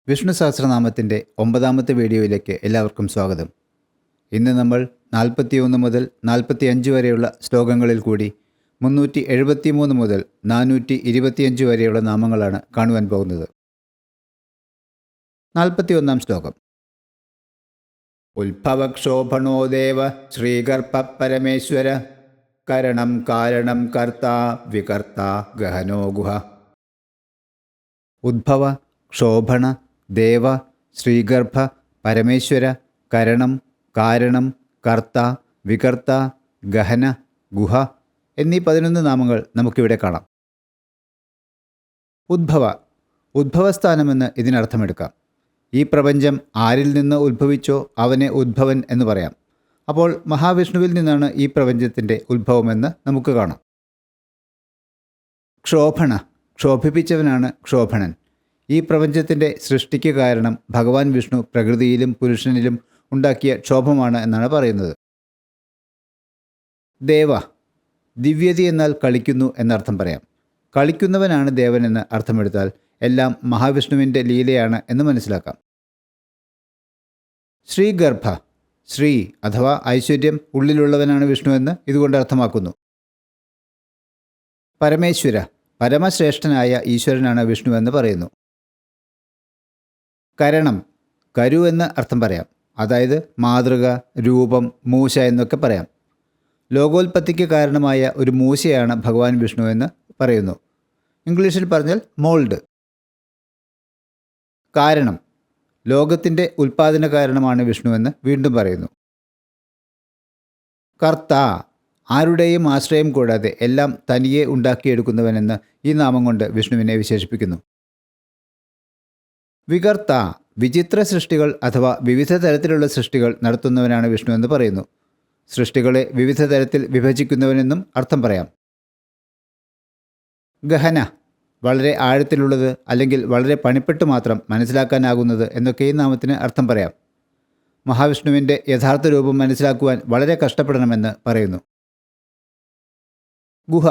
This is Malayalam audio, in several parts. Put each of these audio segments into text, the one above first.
വിഷ്ണു സഹസ്രനാമത്തിൻ്റെ 9ാമത്തെ വീഡിയോയിലേക്ക് എല്ലാവർക്കും സ്വാഗതം. ഇന്ന് നമ്മൾ 41 മുതൽ 45 വരെയുള്ള ശ്ലോകങ്ങളിൽ കൂടി 373 മുതൽ 425 വരെയുള്ള നാമങ്ങളാണ് കാണുവാൻ പോകുന്നത്. 41ാം ശ്ലോകം. ഉത്ഭവക്ഷോഭണോ ദേവ ശ്രീഗർഭ പരമേശ്വര കരണം കാരണം കർത്താ വികർത്ത ഗഹനോ ഗുഹ. ഉദ്ഭവ, ക്ഷോഭണ, ദേവ, ശ്രീഗർഭ, പരമേശ്വര, കരണം, കാരണം, കർത്ത, വികർത്ത, ഗഹന, ഗുഹ എന്നീ 11 നാമങ്ങൾ നമുക്കിവിടെ കാണാം. ഉദ്ഭവ, ഉദ്ഭവസ്ഥാനമെന്ന് ഇതിനർത്ഥമെടുക്കാം. ഈ പ്രപഞ്ചം ആരിൽ നിന്ന് ഉദ്ഭവിച്ചോ അവനെ ഉദ്ഭവൻ എന്ന് പറയാം. അപ്പോൾ മഹാവിഷ്ണുവിൽ നിന്നാണ് ഈ പ്രപഞ്ചത്തിൻ്റെ ഉദ്ഭവമെന്ന് നമുക്ക് കാണാം. ക്ഷോഭണ, ക്ഷോഭിപ്പിച്ചവനാണ് ക്ഷോഭണൻ. ഈ പ്രപഞ്ചത്തിൻ്റെ സൃഷ്ടിക്ക് കാരണം ഭഗവാൻ വിഷ്ണു പ്രകൃതിയിലും പുരുഷനിലും ഉണ്ടാക്കിയ ക്ഷോഭമാണ് എന്നാണ് പറയുന്നത്. ദേവ, ദിവ്യതി എന്നാൽ കളിക്കുന്നു എന്നർത്ഥം പറയാം. കളിക്കുന്നവനാണ് ദേവനെന്ന് അർത്ഥമെടുത്താൽ എല്ലാം മഹാവിഷ്ണുവിൻ്റെ ലീലയാണ് എന്ന് മനസ്സിലാക്കാം. ശ്രീഗർഭ, ശ്രീ അഥവാ ഐശ്വര്യം ഉള്ളിലുള്ളവനാണ് വിഷ്ണു എന്ന് ഇതുകൊണ്ട് അർത്ഥമാക്കുന്നു. പരമേശ്വര, പരമശ്രേഷ്ഠനായ ഈശ്വരനാണ് വിഷ്ണു എന്ന് പറയുന്നു. കരണം, കരു എന്ന് അർത്ഥം പറയാം. അതായത് മാതൃക, രൂപം, മൂശ എന്നൊക്കെ പറയാം. ലോകോൽപത്തിക്ക് കാരണമായ ഒരു മൂശയാണ് ഭഗവാൻ വിഷ്ണു എന്ന് പറയുന്നു. ഇംഗ്ലീഷിൽ പറഞ്ഞാൽ മോൾഡ്. കാരണം, ലോകത്തിൻ്റെ ഉൽപ്പാദന കാരണമാണ് വിഷ്ണു എന്ന് വീണ്ടും പറയുന്നു. കർത്ത, ആരുടെയും ആശ്രയം കൂടാതെ എല്ലാം തനിയെ ഉണ്ടാക്കിയെടുക്കുന്നവനെന്ന് ഈ നാമം കൊണ്ട് വിഷ്ണുവിനെ വിശേഷിപ്പിക്കുന്നു. വികർത്ത, വിചിത്ര സൃഷ്ടികൾ അഥവാ വിവിധ തരത്തിലുള്ള സൃഷ്ടികൾ നടത്തുന്നവനാണ് വിഷ്ണു എന്ന് പറയുന്നു. സൃഷ്ടികളെ വിവിധ തരത്തിൽ വിഭജിക്കുന്നവനെന്നും അർത്ഥം പറയാം. ഗഹന, വളരെ ആഴത്തിലുള്ളത് അല്ലെങ്കിൽ വളരെ പണിപ്പെട്ട് മാത്രം മനസ്സിലാക്കാനാകുന്നത് എന്നൊക്കെ ഈ നാമത്തിന് അർത്ഥം പറയാം. മഹാവിഷ്ണുവിൻ്റെ യഥാർത്ഥ രൂപം മനസ്സിലാക്കുവാൻ വളരെ കഷ്ടപ്പെടണമെന്ന് പറയുന്നു. ഗുഹ,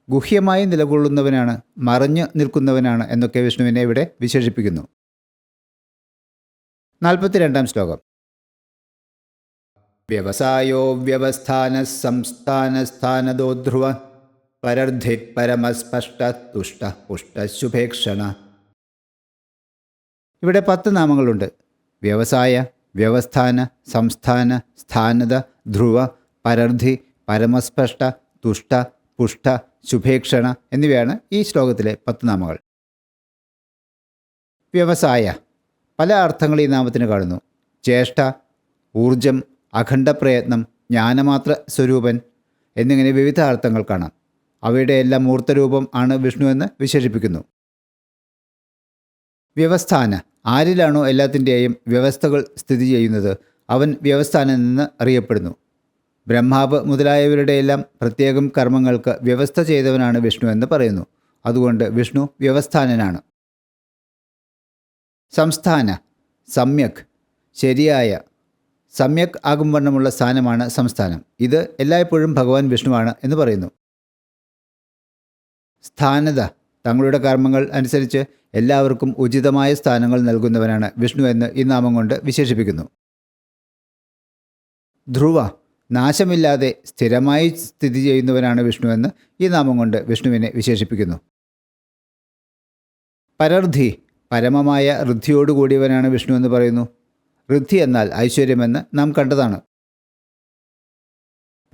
ഗുഹ്യമായി നിലകൊള്ളുന്നവനാണ്, മറഞ്ഞു നിൽക്കുന്നവനാണ് എന്നൊക്കെ വിഷ്ണുവിനെ ഇവിടെ വിശേഷിപ്പിക്കുന്നു. 42ാം ശ്ലോകം. വ്യവസായോ വ്യവസ്ഥാന സംസ്ഥാനസ്ഥാനദോ ധ്രുവ പരർദ്ധി പരമസ്പഷ്ട തുഷ്ട പുഷ്ട ശുഭേക്ഷണ. ഇവിടെ 10 നാമങ്ങളുണ്ട്. വ്യവസായ, വ്യവസ്ഥാന, സംസ്ഥാന, സ്ഥാനത, ധ്രുവ, പരർദ്ധി, പരമസ്പഷ്ട, തുഷ്ട, പുഷ്ട, ശുഭേക്ഷണ എന്നിവയാണ് ഈ ശ്ലോകത്തിലെ 10 നാമങ്ങൾ. വ്യവസായ, പല അർത്ഥങ്ങൾ ഈ നാമത്തിന് കാണുന്നു. ചേഷ്ട, ഊർജം, അഖണ്ഡ പ്രയത്നം, ജ്ഞാനമാത്ര സ്വരൂപൻ എന്നിങ്ങനെ വിവിധ അർത്ഥങ്ങൾ കാണാം. അവയുടെ എല്ലാം മൂർത്തരൂപം ആണ് വിഷ്ണു എന്ന് വിശേഷിപ്പിക്കുന്നു. വ്യവസ്ഥാന, ആരിലാണോ എല്ലാത്തിൻ്റെയും വ്യവസ്ഥകൾ സ്ഥിതി ചെയ്യുന്നത് അവൻ വ്യവസ്ഥാനൻ എന്ന് അറിയപ്പെടുന്നു. ബ്രഹ്മാവ് മുതലായവരുടെ എല്ലാം പ്രത്യേകം കർമ്മങ്ങൾക്ക് വ്യവസ്ഥ ചെയ്തവനാണ് വിഷ്ണു എന്ന് പറയുന്നു. അതുകൊണ്ട് വിഷ്ണു വ്യവസ്ഥാനനാണ്. സംസ്ഥാന, സമ്യക്, ശരിയായ, സമ്യക് ആകും വണ്ണമുള്ള സ്ഥാനമാണ് സംസ്ഥാനം. ഇത് എല്ലായ്പ്പോഴും ഭഗവാൻ വിഷ്ണുവാണ് എന്ന് പറയുന്നു. സ്ഥാനത, തങ്ങളുടെ കർമ്മങ്ങൾ അനുസരിച്ച് എല്ലാവർക്കും ഉചിതമായ സ്ഥാനങ്ങൾ നൽകുന്നവനാണ് വിഷ്ണു എന്ന് ഈ നാമം കൊണ്ട് വിശേഷിപ്പിക്കുന്നു. ധ്രുവ, നാശമില്ലാതെ സ്ഥിരമായി സ്ഥിതി ചെയ്യുന്നവനാണ് വിഷ്ണു എന്ന് ഈ നാമം കൊണ്ട് വിഷ്ണുവിനെ വിശേഷിപ്പിക്കുന്നു. പരർദ്ധി, പരമമായ ഋദ്ധിയോടുകൂടിയവനാണ് വിഷ്ണു എന്ന് പറയുന്നു. ഋദ്ധി എന്നാൽ ഐശ്വര്യമെന്ന് നാം കണ്ടതാണ്.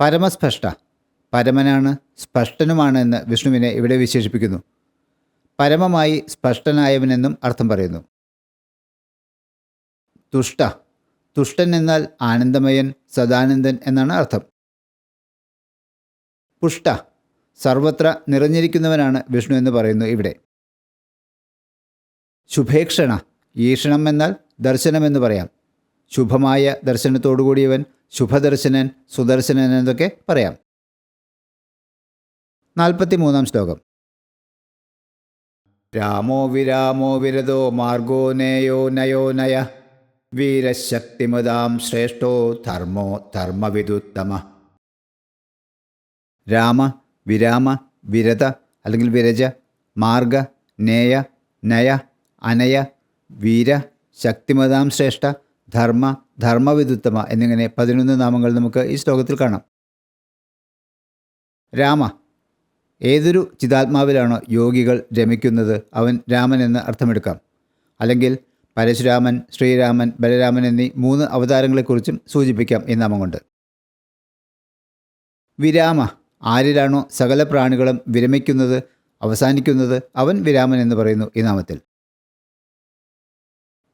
പരമസ്പഷ്ട, പരമനാണ്, സ്പഷ്ടനുമാണ് എന്ന് വിഷ്ണുവിനെ ഇവിടെ വിശേഷിപ്പിക്കുന്നു. പരമമായി സ്പഷ്ടനായവനെന്നും അർത്ഥം പറയുന്നു. തുഷ്ട, തുഷ്ടൻ എന്നാൽ ആനന്ദമയൻ, സദാനന്ദൻ എന്നാണ് അർത്ഥം. പുഷ്ട, സർവത്ര നിറഞ്ഞിരിക്കുന്നവനാണ് വിഷ്ണു എന്ന് പറയുന്നു ഇവിടെ. ശുഭേക്ഷണ, ഈഷണം എന്നാൽ ദർശനമെന്ന് പറയാം. ശുഭമായ ദർശനത്തോടുകൂടിയവൻ, ശുഭദർശനൻ, സുദർശനൻ എന്നൊക്കെ പറയാം. 43ാം ശ്ലോകം. രാമോ വിരാമോ വിരതോ മാർഗോ നേയോ നയോ നയ വീരശക്തിമുദാം ശ്രേഷ്ഠോ ധർമ്മോ ധർമ്മവിദുത്തമ. രാമ, വിരാമ, വിരത അല്ലെങ്കിൽ വിരജ, മാർഗ, നേയ, നയ, അനയ, വീര, ശക്തിമതാം ശ്രേഷ്ഠ, ധർമ്മ, ധർമ്മവിദുത്തമ എന്നിങ്ങനെ 11 നാമങ്ങൾ നമുക്ക് ഈ ശ്ലോകത്തിൽ കാണാം. രാമ. ഏതൊരു ചിതാത്മാവിലാണോ യോഗികൾ രമിക്കുന്നത് അവൻ രാമൻ എന്ന് അർത്ഥമെടുക്കാം. അല്ലെങ്കിൽ പരശുരാമൻ, ശ്രീരാമൻ, ബലരാമൻ എന്നീ 3 അവതാരങ്ങളെക്കുറിച്ചും സൂചിപ്പിക്കാം ഈ നാമം കൊണ്ട്. വിരാമ. ആരിലാണോ സകല പ്രാണികളും വിരമിക്കുന്നത്, അവസാനിക്കുന്നത് അവൻ വിരാമൻ എന്ന് പറയുന്നു ഈ നാമത്തിൽ.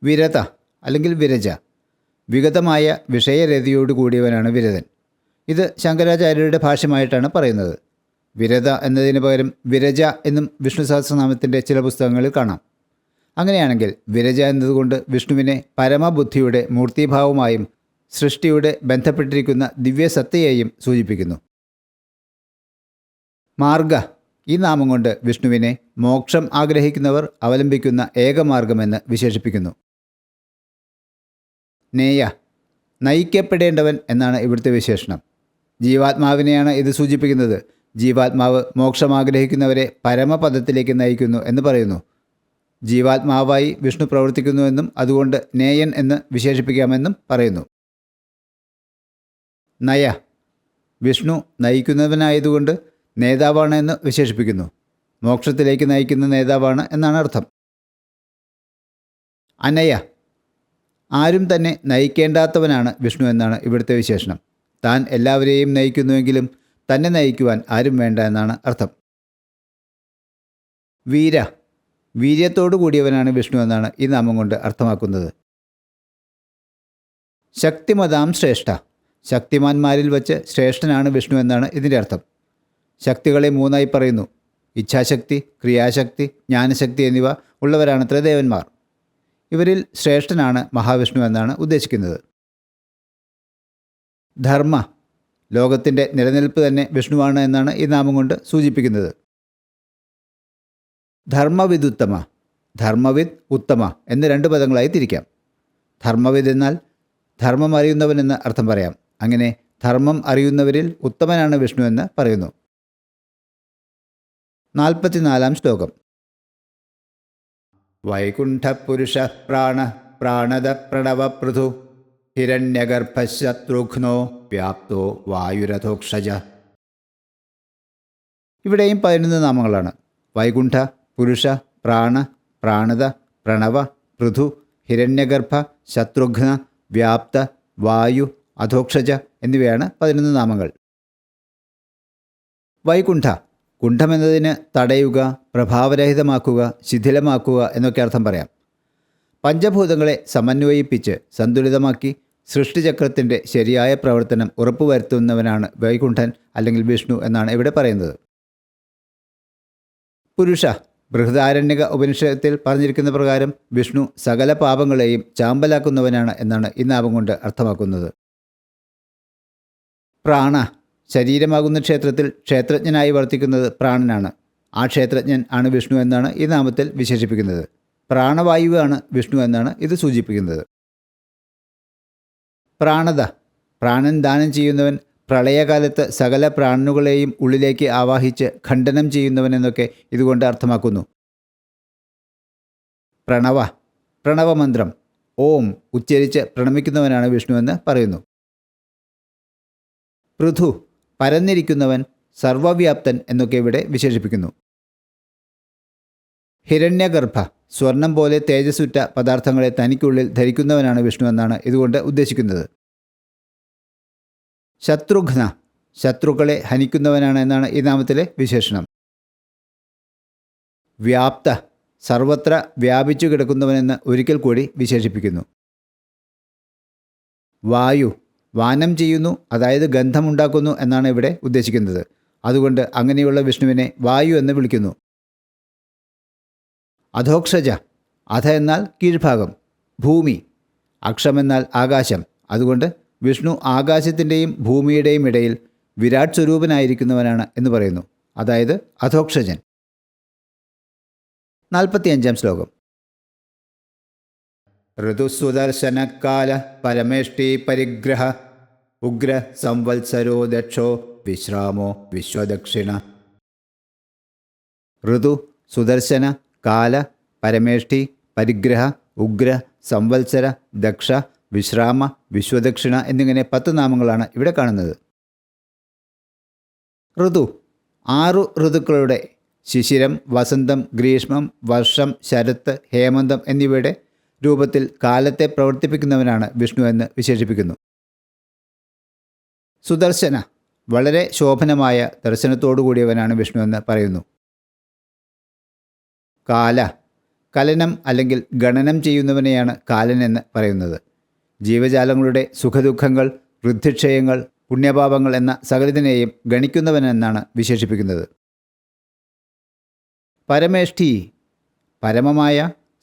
വിരത അല്ലെങ്കിൽ വിരജ. വിഗതമായ വിഷയരതിയോട് കൂടിയവനാണ് വിരതൻ. ഇത് ശങ്കരാചാര്യരുടെ ഭാഷ്യമായിട്ടാണ് പറയുന്നത്. വിരത എന്നതിന് പകരം വിരജ എന്നും വിഷ്ണു സഹസ്രനാമത്തിൻ്റെ ചില പുസ്തകങ്ങളിൽ കാണാം. അങ്ങനെയാണെങ്കിൽ വിരജ എന്നതുകൊണ്ട് വിഷ്ണുവിനെ പരമബുദ്ധിയുടെ മൂർത്തിഭാവമായും സൃഷ്ടിയുടെ ബന്ധപ്പെട്ടിരിക്കുന്ന ദിവ്യസത്തയെയും സൂചിപ്പിക്കുന്നു. മാർഗ. ഈ നാമം കൊണ്ട് വിഷ്ണുവിനെ മോക്ഷം ആഗ്രഹിക്കുന്നവർ അവലംബിക്കുന്ന ഏകമാർഗമെന്ന് വിശേഷിപ്പിക്കുന്നു. നേയ. നയിക്കപ്പെടേണ്ടവൻ എന്നാണ് ഇവിടുത്തെ വിശേഷണം. ജീവാത്മാവിനെയാണ് ഇത് സൂചിപ്പിക്കുന്നത്. ജീവാത്മാവ് മോക്ഷം ആഗ്രഹിക്കുന്നവരെ പരമപദത്തിലേക്ക് നയിക്കുന്നു എന്ന് പറയുന്നു. ജീവാത്മാവായി വിഷ്ണു പ്രവർത്തിക്കുന്നുവെന്നും അതുകൊണ്ട് നേയൻ എന്ന് വിശേഷിപ്പിക്കാമെന്നും പറയുന്നു. നയ. വിഷ്ണു നയിക്കുന്നവനായതുകൊണ്ട് നേതാവാണ് എന്ന് വിശേഷിപ്പിക്കുന്നു. മോക്ഷത്തിലേക്ക് നയിക്കുന്ന നേതാവാണ് എന്നാണ് അർത്ഥം. അനയ. ആരും തന്നെ നയിക്കേണ്ടാത്തവനാണ് വിഷ്ണു എന്നാണ് ഇവിടുത്തെ വിശേഷണം. താൻ എല്ലാവരെയും നയിക്കുന്നുവെങ്കിലും തന്നെ നയിക്കുവാൻ ആരും വേണ്ട എന്നാണ് അർത്ഥം. വീര. വീര്യത്തോടു കൂടിയവനാണ് വിഷ്ണു എന്നാണ് ഈ നാമം കൊണ്ട് അർത്ഥമാക്കുന്നത്. ശക്തിമതാം ശ്രേഷ്ഠ. ശക്തിമാന്മാരിൽ വച്ച് ശ്രേഷ്ഠനാണ് വിഷ്ണു എന്നാണ് ഇതിൻ്റെ അർത്ഥം. ശക്തികളെ 3ആയി പറയുന്നു. ഇച്ഛാശക്തി, ക്രിയാശക്തി, ജ്ഞാനശക്തി എന്നിവ ഉള്ളവരാണത്രേ ദേവന്മാർ. ഇവരിൽ ശ്രേഷ്ഠനാണ് മഹാവിഷ്ണു എന്നാണ് ഉദ്ദേശിക്കുന്നത്. ധർമ്മ. ലോകത്തിൻ്റെ നിലനിൽപ്പ് തന്നെ വിഷ്ണുവാണ് എന്നാണ് ഈ നാമം കൊണ്ട് സൂചിപ്പിക്കുന്നത്. ധർമ്മവിദുത്തമ. ധർമ്മവിദ്, ഉത്തമ എന്ന് 2 പദങ്ങളായി തിരിക്കാം. ധർമ്മവിദ് എന്നാൽ ധർമ്മം അറിയുന്നവനെന്ന് അർത്ഥം പറയാം. അങ്ങനെ ധർമ്മം അറിയുന്നവരിൽ ഉത്തമനാണ് വിഷ്ണു എന്ന് പറയുന്നു. 44 ശ്ലോകം. വൈകുണ്ഠപുരുഷ പ്രാണ പ്രാണദ പ്രണവപൃഥു ഹിരണ്യഗർഭശത്രുഘ്നോ വ്യാപ്തോ വായുരഥോക്ഷജ. ഇവിടെയും 11 നാമങ്ങളാണ്. വൈകുണ്ഠ, പുരുഷ, പ്രാണ, പ്രാണദ, പ്രണവ, പൃഥു, ഹിരണ്യഗർഭ, ശത്രുഘ്ന, വ്യാപ്ത, വായു, അധോക്ഷജ എന്നിവയാണ് 11 നാമങ്ങൾ. വൈകുണ്ഠ. കുണ്ഠമെന്നതിന് തടയുക, പ്രഭാവരഹിതമാക്കുക, ശിഥിലമാക്കുക എന്നൊക്കെ അർത്ഥം പറയാം. പഞ്ചഭൂതങ്ങളെ സമന്വയിപ്പിച്ച് സന്തുലിതമാക്കി സൃഷ്ടിചക്രത്തിൻ്റെ ശരിയായ പ്രവർത്തനം ഉറപ്പുവരുത്തുന്നവനാണ് വൈകുണ്ഠൻ അല്ലെങ്കിൽ വിഷ്ണു എന്നാണ് ഇവിടെ പറയുന്നത്. പുരുഷ. ബൃഹദാരണ്യക ഉപനിഷത്തിൽ പറഞ്ഞിരിക്കുന്ന പ്രകാരം വിഷ്ണു സകല പാപങ്ങളെയും ചാമ്പലാക്കുന്നവനാണ് എന്നാണ് ഈ നാമം കൊണ്ട് അർത്ഥമാക്കുന്നത്. പ്രാണ. ശരീരമാകുന്ന ക്ഷേത്രത്തിൽ ക്ഷേത്രജ്ഞനായി വർത്തിക്കുന്നത് പ്രാണനാണ്. ആ ക്ഷേത്രജ്ഞൻ ആണ് വിഷ്ണു എന്നാണ് ഈ നാമത്തിൽ വിശേഷിപ്പിക്കുന്നത്. പ്രാണവായുവാണ് വിഷ്ണു എന്നാണ് ഇത് സൂചിപ്പിക്കുന്നത്. പ്രാണത. പ്രാണൻ ദാനം ചെയ്യുന്നവൻ, പ്രളയകാലത്ത് സകല പ്രാണനുകളെയും ഉള്ളിലേക്ക് ആവാഹിച്ച് ഖണ്ഡനം ചെയ്യുന്നവനെന്നൊക്കെ ഇതുകൊണ്ട് അർത്ഥമാക്കുന്നു. പ്രണവ. പ്രണവമന്ത്രം ഓം ഉച്ചരിച്ച് പ്രണമിക്കുന്നവനാണ് വിഷ്ണു എന്ന് പറയുന്നു. പൃഥു. പരന്നിരിക്കുന്നവൻ, സർവവ്യാപ്തൻ എന്നൊക്കെ ഇവിടെ വിശേഷിപ്പിക്കുന്നു. ഹിരണ്യഗർഭ. സ്വർണം പോലെ തേജസ്സുറ്റ പദാർത്ഥങ്ങളെ തനിക്കുള്ളിൽ ധരിക്കുന്നവനാണ് വിഷ്ണു എന്നാണ് ഇതുകൊണ്ട് ഉദ്ദേശിക്കുന്നത്. ശത്രുഘ്ന. ശത്രുക്കളെ ഹനിക്കുന്നവനാണ് എന്നാണ് ഈ നാമത്തിലെ വിശേഷണം. വ്യാപ്ത. സർവത്ര വ്യാപിച്ചു കിടക്കുന്നവനെന്ന് ഒരിക്കൽ കൂടി വിശേഷിപ്പിക്കുന്നു. വായു. വാനം ചെയ്യുന്നു, അതായത് ഗന്ധമുണ്ടാക്കുന്നു എന്നാണ് ഇവിടെ ഉദ്ദേശിക്കുന്നത്. അതുകൊണ്ട് അങ്ങനെയുള്ള വിഷ്ണുവിനെ വായു എന്ന് വിളിക്കുന്നു. അധോക്ഷജ. അധ എന്നാൽ കീഴ്ഭാഗം, ഭൂമി. അക്ഷമെന്നാൽ ആകാശം. അതുകൊണ്ട് വിഷ്ണു ആകാശത്തിൻ്റെയും ഭൂമിയുടെയും ഇടയിൽ വിരാട് സ്വരൂപനായിരിക്കുന്നവനാണ് എന്ന് പറയുന്നു. അതായത് അധോക്ഷജൻ. 45 ശ്ലോകം. ഋതുസുദർശനകാല പരമേഷ്ടി പരിഗ്രഹ ഉഗ്ര സംവത്സരോ ദക്ഷോ വിശ്രാമോ വിശ്വദക്ഷിണ. ഋതു, സുദർശന, കാല, പരമേഷ്ടി, പരിഗ്രഹ, ഉഗ്ര, സംവത്സര, ദക്ഷ, വിശ്രാമ, വിശ്വദക്ഷിണ എന്നിങ്ങനെ 10 നാമങ്ങളാണ് ഇവിടെ കാണുന്നത്. ഋതു 6 ഋതുക്കളുടെ ശിശിരം, വസന്തം, ഗ്രീഷ്മം, വർഷം, ശരത്ത്, ഹേമന്തം എന്നിവയുടെ രൂപത്തിൽ കാലത്തെ പ്രവർത്തിപ്പിക്കുന്നവനാണ് വിഷ്ണു എന്ന് വിശേഷിപ്പിക്കുന്നു. സുദർശന വളരെ ശോഭനമായ ദർശനത്തോടു കൂടിയവനാണ് വിഷ്ണു എന്ന് പറയുന്നു. കാല കലനം അല്ലെങ്കിൽ ഗണനം ചെയ്യുന്നവനെയാണ് കാലൻ എന്ന് പറയുന്നത്. ജീവജാലങ്ങളുടെ സുഖദുഃഖങ്ങൾ, വൃദ്ധിക്ഷയങ്ങൾ, പുണ്യപാപങ്ങൾ എന്ന സകലതിനെയും ഗണിക്കുന്നവനെന്നാണ് വിശേഷിപ്പിക്കുന്നത്. പരമേഷ്ഠി പരമമായ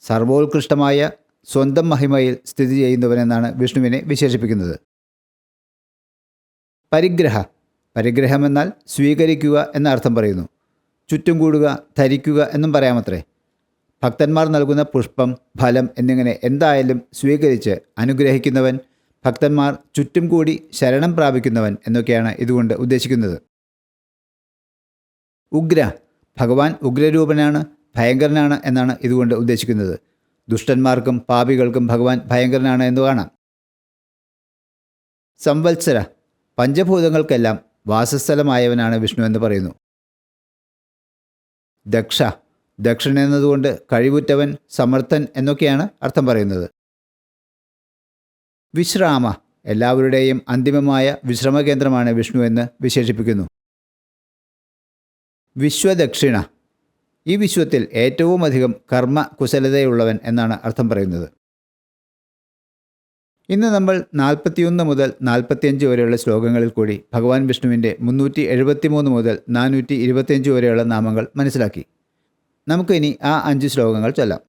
സർവോത്കൃഷ്ടമായ സ്വന്തം മഹിമയിൽ സ്ഥിതി ചെയ്യുന്നവനെന്നാണ് വിഷ്ണുവിനെ വിശേഷിപ്പിക്കുന്നത്. പരിഗ്രഹമെന്നാൽ സ്വീകരിക്കുക എന്ന അർത്ഥം പറയുന്നു. ചുറ്റും കൂടുക, ധരിക്കുക എന്നും പറയാമത്രേ. ഭക്തന്മാർ നൽകുന്ന പുഷ്പം, ഫലം എന്നിങ്ങനെ എന്തായാലും സ്വീകരിച്ച് അനുഗ്രഹിക്കുന്നവൻ, ഭക്തന്മാർ ചുറ്റും കൂടി ശരണം പ്രാപിക്കുന്നവൻ എന്നൊക്കെയാണ് ഇതുകൊണ്ട് ഉദ്ദേശിക്കുന്നത്. ഉഗ്ര ഭഗവാൻ ഉഗ്രരൂപനാണ്, ഭയങ്കരനാണ് എന്നാണ് ഇതുകൊണ്ട് ഉദ്ദേശിക്കുന്നത്. ദുഷ്ടന്മാർക്കും പാപികൾക്കും ഭഗവാൻ ഭയങ്കരനാണ് എന്ന് കാണാം. സംവത്സര പഞ്ചഭൂതങ്ങൾക്കെല്ലാം വാസസ്ഥലമായവനാണ് വിഷ്ണു എന്ന് പറയുന്നു. ദക്ഷ ദക്ഷൻ എന്നതുകൊണ്ട് കഴിവുറ്റവൻ, സമർത്ഥൻ എന്നൊക്കെയാണ് അർത്ഥം പറയുന്നത്. വിശ്രാമ എല്ലാവരുടെയും അന്തിമമായ വിശ്രമകേന്ദ്രമാണ് വിഷ്ണു എന്ന് വിശേഷിപ്പിക്കുന്നു. വിശ്വദക്ഷിണ ഈ വിശ്വത്തിൽ ഏറ്റവും അധികം കർമ്മ കുശലതയുള്ളവൻ എന്നാണ് അർത്ഥം പറയുന്നത്. ഇന്ന് നമ്മൾ 41 മുതൽ 45 വരെയുള്ള ശ്ലോകങ്ങളിൽ കൂടി ഭഗവാൻ വിഷ്ണുവിൻ്റെ 373 മുതൽ 425 വരെയുള്ള നാമങ്ങൾ മനസ്സിലാക്കി. നമുക്ക് ഇനി ആ 5 ശ്ലോകങ്ങൾ ചൊല്ലാം.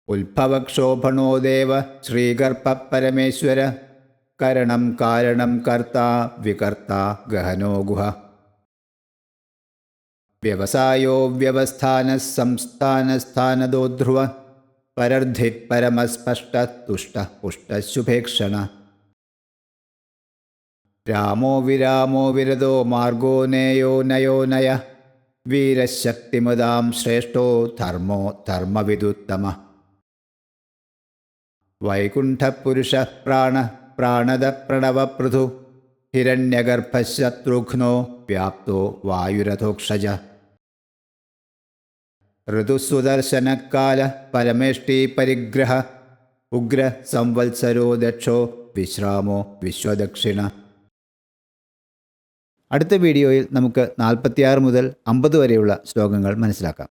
ഉത്ഭവക്ഷോഭണോ ദേവ ശ്രീഗർഭ പരമേശ്വര കരണം കാരണം കർത്ത വികർത്ത ഗഹനോ ഗുഹ വ്യവസായോ വ്യവസ്ഥാന സംസ്ഥാനസ്ഥാനദോ ധ്രുവ പരർദ്ധി പരമസ്പഷ്ട തുഷ്ട പുഷ്ടശുഭേക്ഷണ രാമോ വിരാമോ വിരതോ മാർഗോ നേയോ നയോ നയ വീരശക്തിമതാം ശ്രേഷ്ഠോ ധർമ്മോ ധർമ്മവിദുത്തമ വൈകുണ്ഠപുരുഷ പ്രാണദ പ്രണവപൃഥു ഹിരണ്യഗർഭശത്രുഘ്നോ വ്യാപ്തോ വായുരഥോക്ഷജ ഋതുസുദർശനകാല പരമേഷ്ടി പരിഗ്രഹ ഉഗ്ര സംവത്സരോ ദക്ഷോ വിശ്രാമോ വിശ്വദക്ഷിണ. അടുത്ത വീഡിയോയിൽ നമുക്ക് 46 മുതൽ 50 വരെയുള്ള ശ്ലോകങ്ങൾ മനസ്സിലാക്കാം.